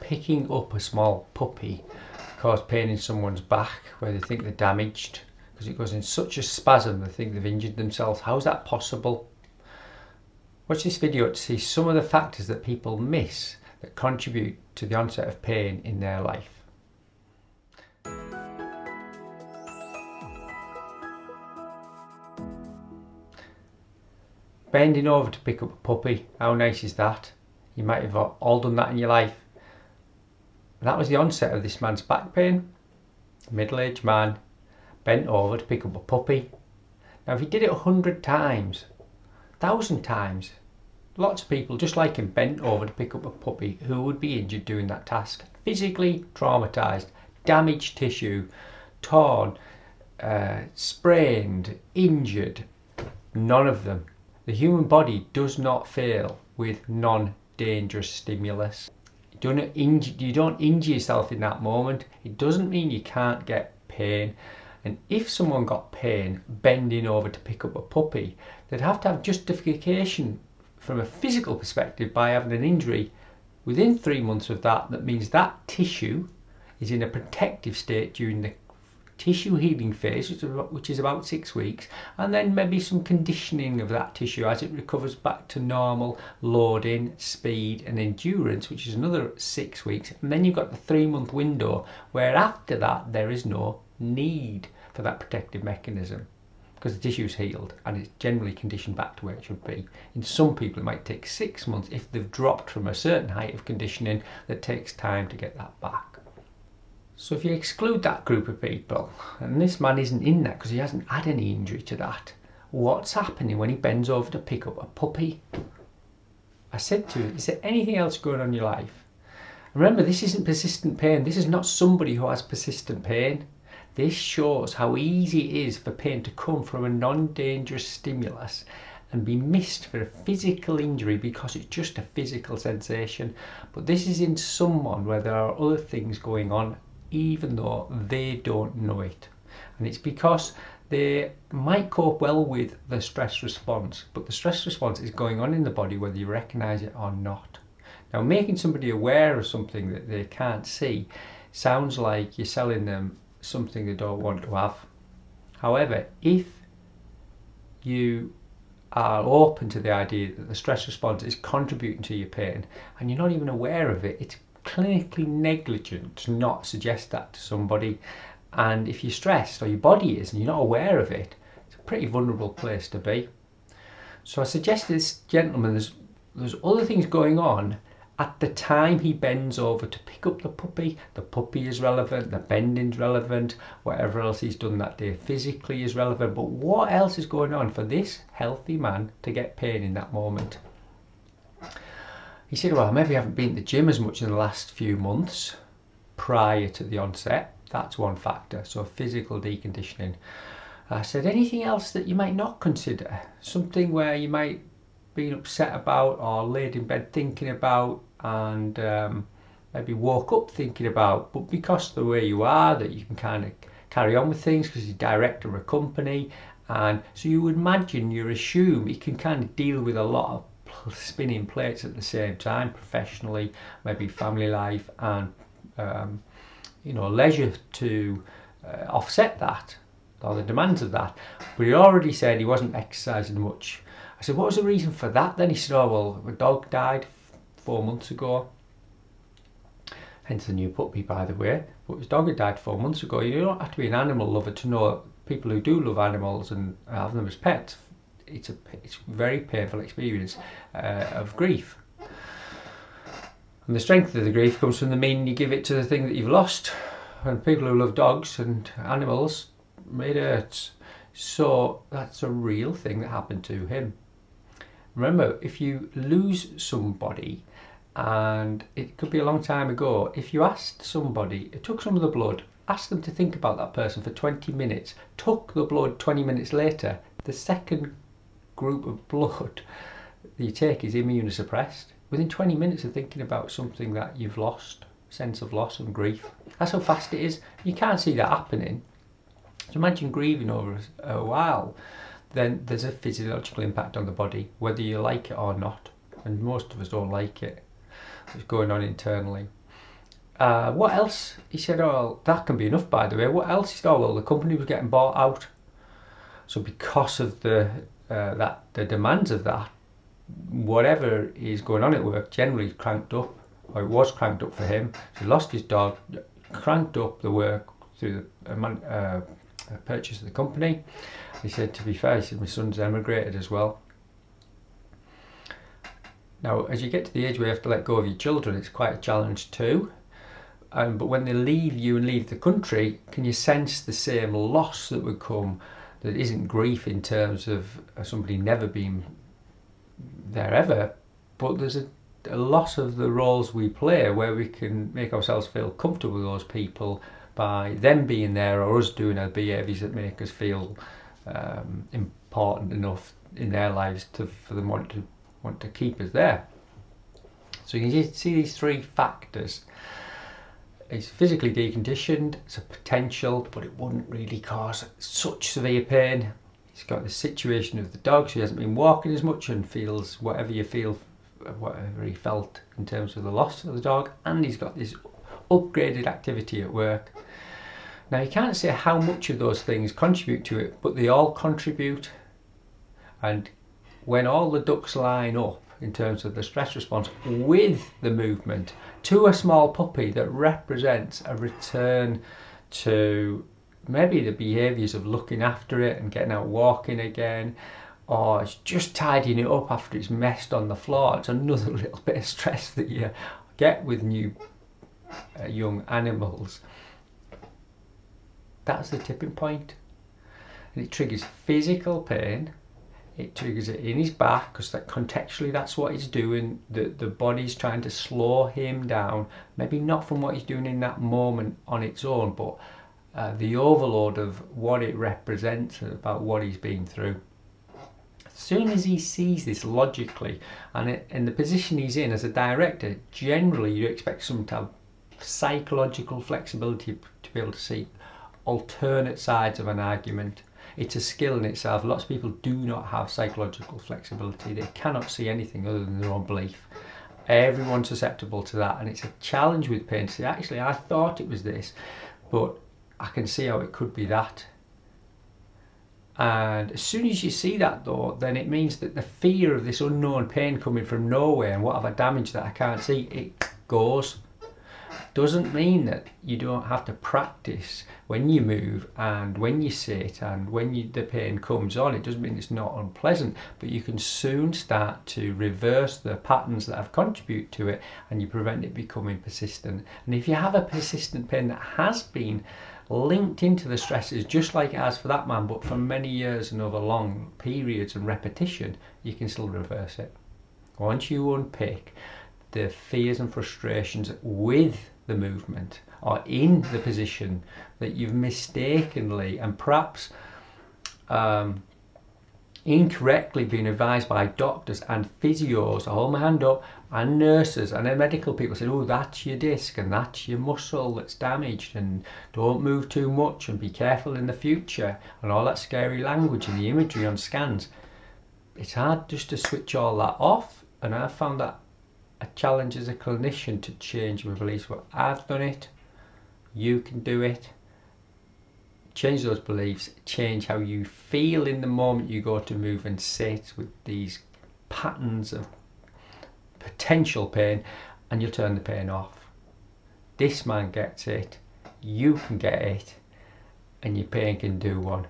picking up a small puppy cause pain in someone's back where they think they're damaged because it goes in such a spasm they think they've injured themselves. How is that possible? Watch this video to see some of the factors that people miss that contribute to the onset of pain in their life. Bending over to pick up a puppy, how nice is that? You might have all done that in your life. That was the onset of this man's back pain. A middle-aged man bent over to pick up a puppy. Now if he did it 100 times, 1,000 times, lots of people just like him bent over to pick up a puppy who would be injured doing that task. Physically traumatized, damaged tissue, torn, sprained, injured. None of them. The human body does not fail with non-dangerous stimulus. You don't injure yourself in that moment. It doesn't mean you can't get pain. And if someone got pain bending over to pick up a puppy, they'd have to have justification from a physical perspective by having an injury within 3 months of that. That means that tissue is in a protective state during the tissue healing phase, which is about 6 weeks, and then maybe some conditioning of that tissue as it recovers back to normal loading, speed and endurance, which is another 6 weeks. And then you've got the 3-month window where after that there is no need for that protective mechanism because the tissue's healed and it's generally conditioned back to where it should be. In some people it might take 6 months if they've dropped from a certain height of conditioning that takes time to get that back. So if you exclude that group of people, and this man isn't in that because he hasn't had any injury to that, what's happening when he bends over to pick up a puppy? I said to him, is there anything else going on in your life? Remember, this isn't persistent pain. This is not somebody who has persistent pain. This shows how easy it is for pain to come from a non-dangerous stimulus and be missed for a physical injury because it's just a physical sensation. But this is in someone where there are other things going on even though they don't know it. And it's because they might cope well with the stress response, but the stress response is going on in the body whether you recognize it or not. Now, making somebody aware of something that they can't see sounds like you're selling them something they don't want to have. However, if you are open to the idea that the stress response is contributing to your pain and you're not even aware of it, it's clinically negligent to not suggest that to somebody. And if you're stressed, or your body is, and you're not aware of it, it's a pretty vulnerable place to be. So I suggest this gentleman, there's other things going on at the time he bends over to pick up the puppy. The puppy is relevant, the bending's relevant, whatever else he's done that day physically is relevant, but what else is going on for this healthy man to get pain in that moment? He said, well, maybe I haven't been to the gym as much in the last few months prior to the onset. That's one factor, so physical deconditioning. I said, anything else that you might not consider? Something where you might be upset about or laid in bed thinking about and maybe woke up thinking about, but because of the way you are, that you can kind of carry on with things because you're director of a company, and so you would imagine, you assume you can kind of deal with a lot of spinning plates at the same time, professionally, maybe family life and leisure to offset that or the demands of that. But he already said he wasn't exercising much. I said, what was the reason for that then? He said, oh well, my dog died 4 months ago, hence the new puppy, by the way. But his dog had died 4 months ago. You don't have to be an animal lover to know people who do love animals and have them as pets. It's a very painful experience of grief, and the strength of the grief comes from the meaning you give it to the thing that you've lost. And people who love dogs and animals, it hurts. So that's a real thing that happened to him. Remember, if you lose somebody, and it could be a long time ago, if you asked somebody, it took some of the blood, asked them to think about that person for 20 minutes, took the blood 20 minutes later, the second group of blood that you take is immunosuppressed within 20 minutes of thinking about something that you've lost, sense of loss and grief. That's how fast it is. You can't see that happening. So imagine grieving over a while, then there's a physiological impact on the body, whether you like it or not, and most of us don't like it. It's going on internally. What else? He said, oh, that can be enough, by the way. What else? He said, oh, well, the company was getting bought out. So because of the demands of that, whatever is going on at work generally cranked up, or it was cranked up for him. So he lost his dog, cranked up the work through the purchase of the company. He said, to be fair, he said, my son's emigrated as well. Now, as you get to the age where you have to let go of your children, it's quite a challenge too. But when they leave you and leave the country, can you sense the same loss that would come? That isn't grief in terms of somebody never being there ever, but there's a loss of the roles we play where we can make ourselves feel comfortable with those people by them being there or us doing our behaviours that make us feel important enough in their lives for them want to keep us there. So you can see these three factors. He's physically deconditioned, it's a potential, but it wouldn't really cause such severe pain. He's got the situation of the dog, so he hasn't been walking as much and feels whatever he felt in terms of the loss of the dog, and he's got this upgraded activity at work. Now you can't say how much of those things contribute to it, but they all contribute, and when all the ducks line up in terms of the stress response with the movement to a small puppy that represents a return to maybe the behaviours of looking after it and getting out walking again, or it's just tidying it up after it's messed on the floor. It's another little bit of stress that you get with new young animals. That's the tipping point, and it triggers physical pain. It triggers it in his back because that contextually that's what he's doing. The body's trying to slow him down, maybe not from what he's doing in that moment on its own, but the overload of what it represents about what he's been through. As soon as he sees this logically, and in the position he's in as a director, generally you expect someone to have psychological flexibility to be able to see alternate sides of an argument. It's a skill in itself. Lots of people do not have psychological flexibility. They cannot see anything other than their own belief. Everyone's susceptible to that, and it's a challenge with pain to say, actually, I thought it was this, but I can see how it could be that. And as soon as you see that, though, then it means that the fear of this unknown pain coming from nowhere and what have I damaged that I can't see, it goes. Doesn't mean that you don't have to practice when you move and when you sit and when the pain comes on. It doesn't mean it's not unpleasant, but you can soon start to reverse the patterns that have contributed to it, and you prevent it becoming persistent. And if you have a persistent pain that has been linked into the stresses, just like it has for that man, but for many years and over long periods and repetition, you can still reverse it. Once you unpick the fears and frustrations with the movement or in the position that you've mistakenly and perhaps incorrectly been advised by doctors and physios, I hold my hand up, and nurses and then medical people said, oh, that's your disc and that's your muscle that's damaged and don't move too much and be careful in the future, and all that scary language and the imagery on scans. It's hard just to switch all that off, and I've found that a challenge as a clinician to change my beliefs. Well, I've done it, you can do it. Change those beliefs, change how you feel in the moment you go to move and sit with these patterns of potential pain, and you'll turn the pain off. This man gets it, you can get it, and your pain can do one.